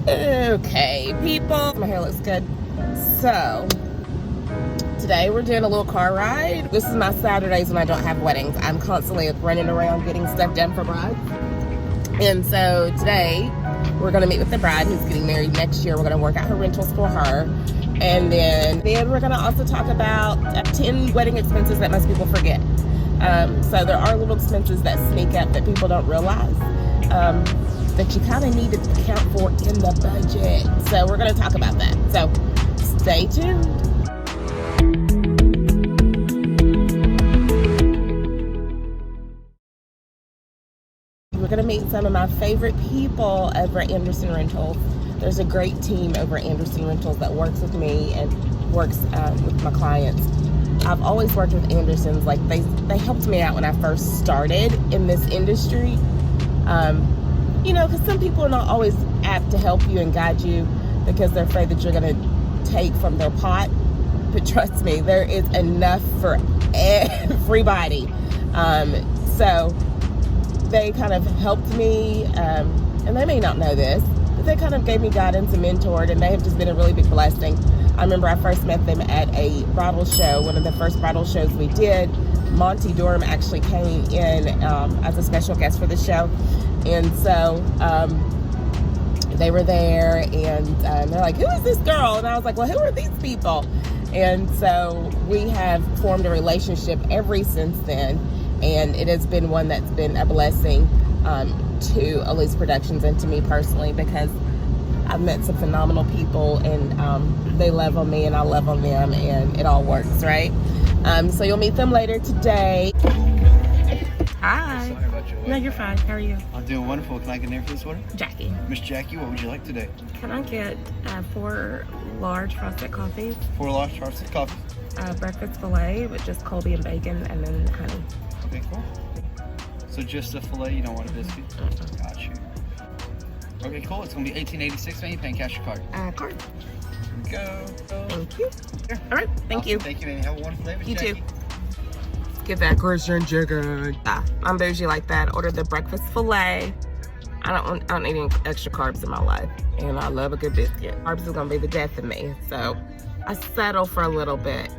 Okay, people, my hair looks good. So today we're doing a little car ride. This is my Saturdays when I don't have weddings. I'm constantly running around getting stuff done for brides. And so today we're gonna meet with the bride who's getting married next year. We're gonna work out her rentals for her. And then we're gonna also talk about 10 wedding expenses that most people forget. So there are little expenses that sneak up that people don't realize. That you kind of need to account for in the budget. So we're going to talk about that. So stay tuned. We're going to meet some of my favorite people over at Anderson Rentals. There's a great team over at Anderson Rentals that works with me and works with my clients. I've always worked with Andersons. Like they helped me out when I first started in this industry. You know, because some people are not always apt to help you and guide you because they're afraid that you're going to take from their pot. But trust me, there is enough for everybody. So they kind of helped me, and they may not know this, but they kind of gave me guidance and mentored, and they have just been a really big blessing. I remember I first met them at a bridal show, one of the first bridal shows we did. Monty Durham actually came in as a special guest for the show. And so they were there, and they're like, who is this girl? And I was like, well, who are these people? And so we have formed a relationship ever since then, and it has been one that's been a blessing to Elise Productions and to me personally, because I've met some phenomenal people, and they love on me and I love on them, and it all works, right? So you'll meet them later today. Hi. Sorry about your No, you're fine. How are you? I'm doing wonderful. Can I get a name for this order? Jackie. Miss Jackie, what would you like today? Can I get 4 large frosted coffees, 4 large frosted coffee. breakfast filet with just Colby and bacon, and then honey? Okay, cool. So just a filet, you don't want a biscuit? Got you. Okay, cool. It's going to be $18.86, man. You paying cash or card? Card. Here we go. Thank you. Here. All right. Thank you. Thank you, man. Have a wonderful day, Miss You Jackie. too. Get that Christian chicken. I'm bougie like that. Ordered the breakfast filet. I don't need any extra carbs in my life, and I love a good biscuit. Carbs is gonna be the death of me, so I settle for a little bit.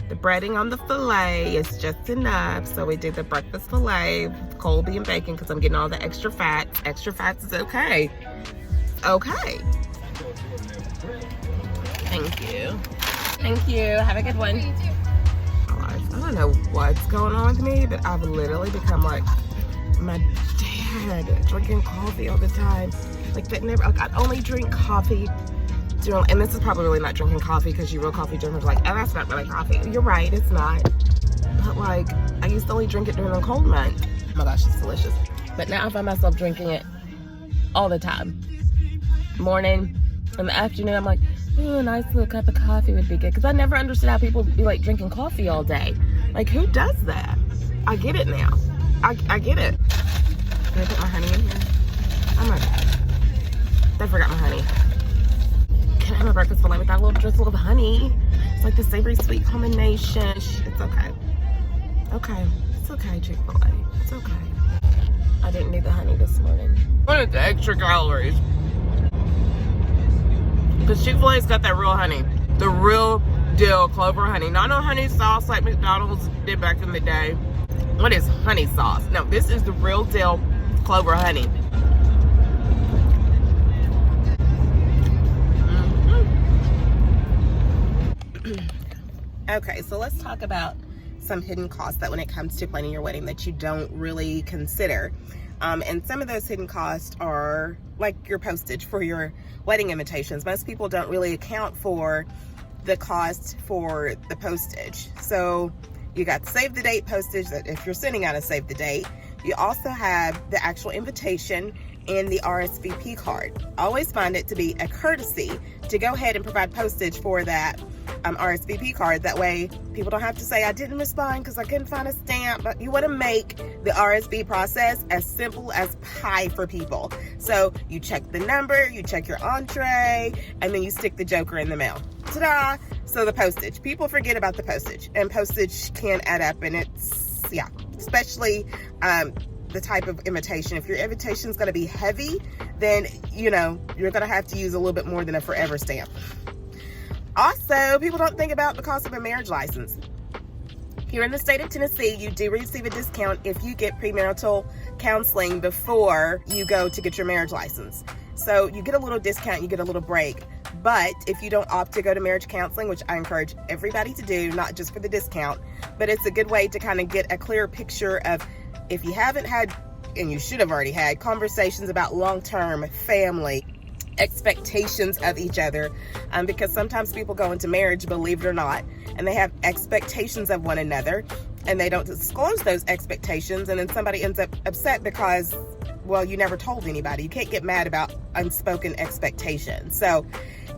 The breading on the filet is just enough, so we did the breakfast filet with Colby and bacon because I'm getting all the extra fats. Extra fats is okay. Okay. Thank you. Thank you. Have a good one. I don't know what's going on with me, but I've literally become like my dad, drinking coffee all the time. Like that never, like I only drink coffee during, and this is probably really not drinking coffee because you real coffee drinkers are like, oh, that's not really coffee. You're right, it's not. But like, I used to only drink it during the cold month. Oh my gosh, it's delicious. But now I find myself drinking it all the time. Morning, in the afternoon, I'm like, ooh, a nice little cup of coffee would be good. Because I never understood how people be like drinking coffee all day. Like, who does that? I get it now. I get it. Can I put my honey in here? Oh my God. I forgot my honey. Can I have my breakfast filet with that little drizzle of honey? It's like the savory sweet combination. It's okay. Okay. It's okay, Chick-fil-A. It's okay. I didn't need the honey this morning. I wanted the extra calories. Because Chick-fil-A's got that real honey. The real deal Clover honey. Not no honey sauce like McDonald's did back in the day. What is honey sauce? No, this is the real deal Clover honey. Okay, so let's talk about some hidden costs that when it comes to planning your wedding that you don't really consider. And some of those hidden costs are like your postage for your wedding invitations. Most people don't really account for the cost for the postage. So you got save the date postage that if you're sending out a save the date. You also have the actual invitation and the RSVP card. Always find it to be a courtesy to go ahead and provide postage for that RSVP card. That way people don't have to say, I didn't respond because I couldn't find a stamp. But you want to make the RSVP process as simple as pie for people. So you check the number, you check your entree, and then you stick the joker in the mail. Ta-da! So the postage. People forget about the postage, and postage can add up, and it's, yeah, especially the type of invitation. If your invitation is going to be heavy, then, you know, you're going to have to use a little bit more than a forever stamp. Also, people don't think about the cost of a marriage license. Here in the state of Tennessee, you do receive a discount if you get premarital counseling before you go to get your marriage license. So you get a little discount, you get a little break. But if you don't opt to go to marriage counseling, which I encourage everybody to do, not just for the discount, but it's a good way to kind of get a clear picture of, if you haven't had, and you should have already had, conversations about long-term family expectations of each other, because sometimes people go into marriage, believe it or not, and they have expectations of one another, and they don't disclose those expectations, and then somebody ends up upset because, well, you never told anybody. You can't get mad about unspoken expectations. So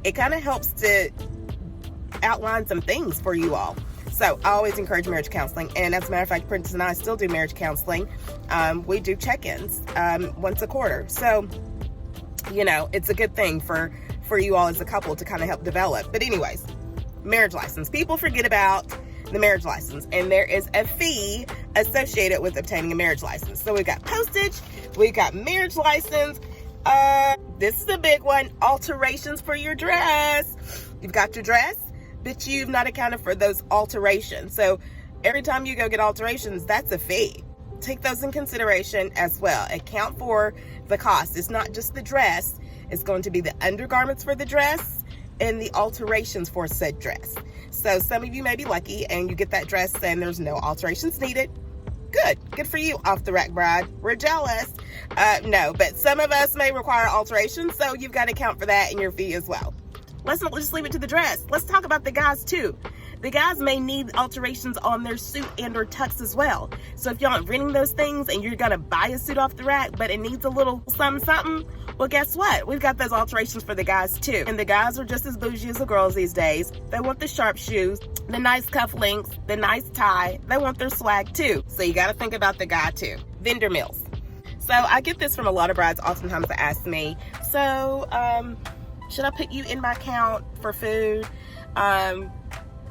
it kind of helps to outline some things for you all. So I always encourage marriage counseling. And as a matter of fact, Princess and I still do marriage counseling. We do check-ins once a quarter. So, you know, it's a good thing for you all as a couple to kind of help develop. But anyways, marriage license. People forget about the marriage license, and there is a fee associated with obtaining a marriage license. So we've got postage, we've got marriage license. This is a big one, alterations for your dress. You've got your dress, but you've not accounted for those alterations. So every time you go get alterations, that's a fee. Take those in consideration as well. Account for the cost. It's not just the dress. It's going to be the undergarments for the dress and the alterations for said dress. So some of you may be lucky and you get that dress and there's no alterations needed. Good for you, off the rack bride. We're jealous. No, but some of us may require alterations, so you've got to account for that in your fee as well. Let's not just leave it to the dress. Let's talk about the guys too. The guys may need alterations on their suit and or tux as well. So if y'all aren't renting those things and you're gonna buy a suit off the rack, but it needs a little something, well, guess what? We've got those alterations for the guys too. And the guys are just as bougie as the girls these days. They want the sharp shoes, the nice cufflinks, the nice tie. They want their swag too. So you gotta think about the guy too. Vendor meals. So I get this from a lot of brides. Oftentimes they ask me, so should I put you in my account for food?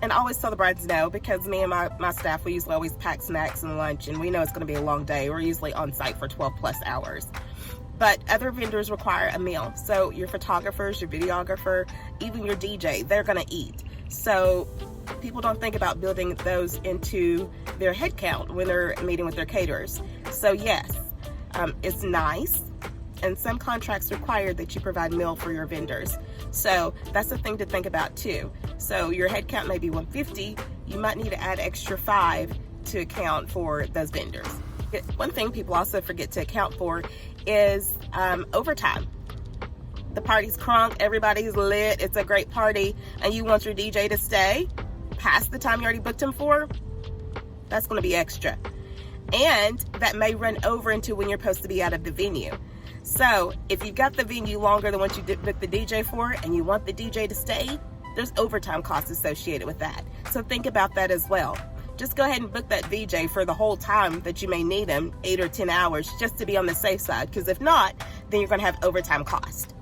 And I always tell the brides no, because me and my staff, we usually always pack snacks and lunch, and we know it's going to be a long day. We're usually on site for 12 plus hours. But other vendors require a meal. So your photographers, your videographer, even your DJ, they're going to eat. So people don't think about building those into their head count when they're meeting with their caterers. So yes, it's nice. And some contracts require that you provide meal for your vendors. So that's the thing to think about too. So your head count may be 150. You might need to add extra 5 to account for those vendors. One thing people also forget to account for is overtime. The party's crunk, everybody's lit, it's a great party, and you want your DJ to stay past the time you already booked him for, that's gonna be extra. And that may run over into when you're supposed to be out of the venue. So if you've got the venue longer than what you did book the DJ for and you want the DJ to stay, there's overtime costs associated with that. So think about that as well. Just go ahead and book that VJ for the whole time that you may need him, 8 or 10 hours, just to be on the safe side. Because if not, then you're going to have overtime cost.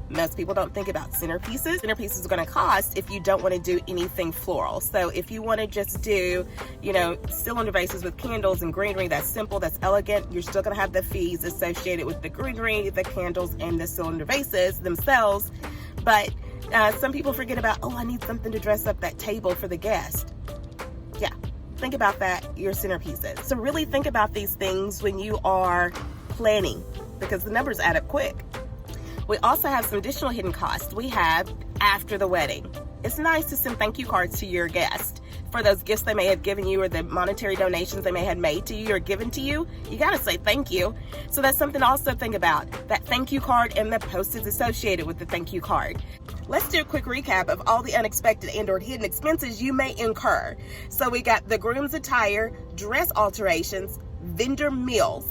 Most people don't think about centerpieces. Centerpieces are going to cost if you don't want to do anything floral. So if you want to just do, you know, cylinder vases with candles and greenery, that's simple, that's elegant, you're still going to have the fees associated with the greenery, the candles, and the cylinder vases themselves. But some people forget about, oh, I need something to dress up that table for the guest. Yeah, think about that, your centerpieces. So really think about these things when you are planning, because the numbers add up quick. We also have some additional hidden costs. We have after the wedding. It's nice to send thank you cards to your guest for those gifts they may have given you or the monetary donations they may have made to you or given to you. You gotta say thank you. So that's something to also think about, that thank you card and the postage associated with the thank you card. Let's do a quick recap of all the unexpected and or hidden expenses you may incur. So we got the groom's attire, dress alterations, vendor meals,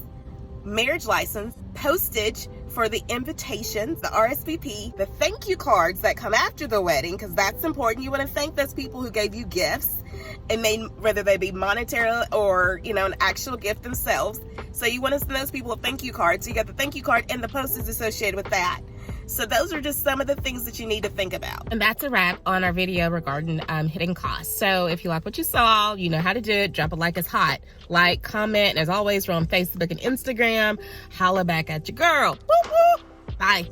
marriage license, postage for the invitations, the RSVP, the thank you cards that come after the wedding, because that's important. You want to thank those people who gave you gifts, and whether they be monetary or, you know, an actual gift themselves. So you want to send those people a thank you card. So you got the thank you card and the postage associated with that. So those are just some of the things that you need to think about. And that's a wrap on our video regarding hitting costs. So if you like what you saw, you know how to do it. Drop a like, it's hot. Like, comment, and as always, we're on Facebook and Instagram. Holla back at your girl. Woo woo. Bye.